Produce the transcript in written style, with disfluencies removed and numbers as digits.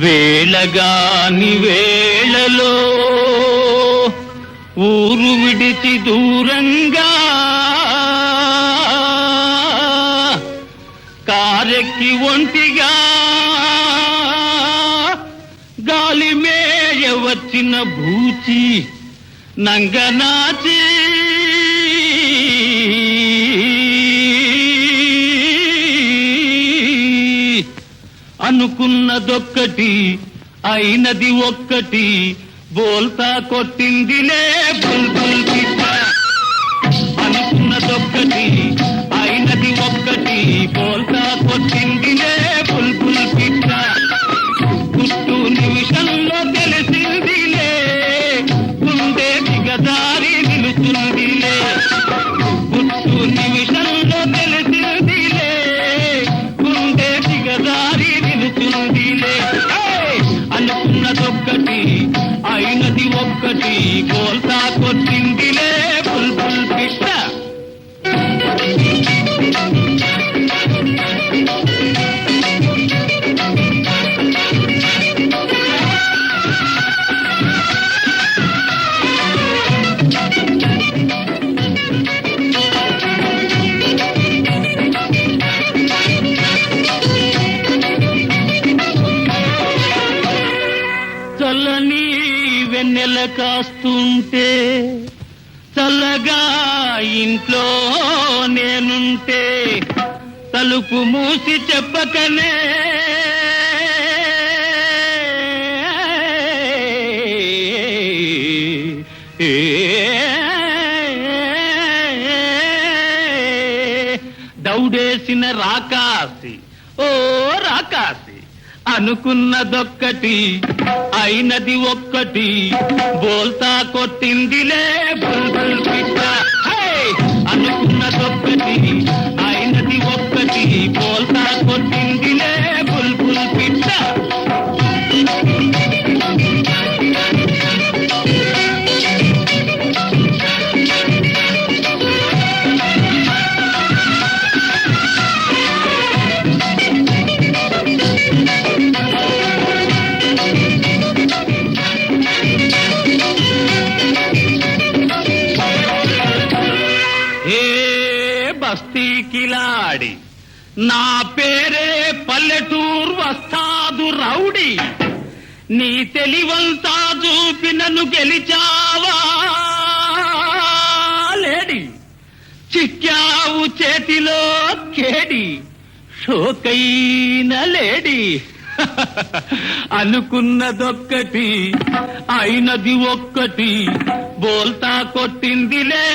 వేళగాని వేళలో ఊరు విడిచి దూరంగా కారెక్కి ఒంటిగా గాలి మేయ వచ్చిన భూచి నంగనాచి అనుకున్నదొక్కటి అయినది ఒక్కటి బోల్తా కొట్టిందిలే బుల్బుల్ పిట్ట. అనుకున్నదొక్కటి అయినది ఒక్కటి బోల్తా కొట్టిందిలే బుల్బుల్ పిట్ట. గుట్టు నిమిషంలో తెలిసిందిలే గుండె దిగదారి నిలుచుందిలే. గుట్టు నిమిషంలో తెలిసిందిలే గుండె దిగదారి నిలుచుందిలే. అనుకున్నదొక్కటి అయినది ఒక్కటి బోల్తా కొట్టిందిలే బుల్బుల్ పిట్ట. చల్లని వెన్నెల కాస్తుంటే చల్లగా ఇంట్లో నేనుంటే తలుపు మూసి చెప్పకనే దౌడేసిన రాకాసి ఓ రాకాసి. అనుకున్నదొక్కటి అయినది ఒక్కటి బోల్తా కొట్టిందిలే బుల్బుల్ పిట్ట. అనుకున్నదొక్కటి అయినది ఒక్కటి బోల్తా కొట్టిందిలే బుల్బుల్ పిట్ట. బస్తీకిలాడి నా పేరే పల్లెటూరు వస్తాదు రౌడీ. నీ తెలివంతా చూపి నన్ను గెలిచావా లేడి. చిక్కావు చేతిలో కేడి షోకైన లేడి. అనుకున్నదొక్కటి అయినది ఒక్కటి బోల్తా కొట్టిందిలే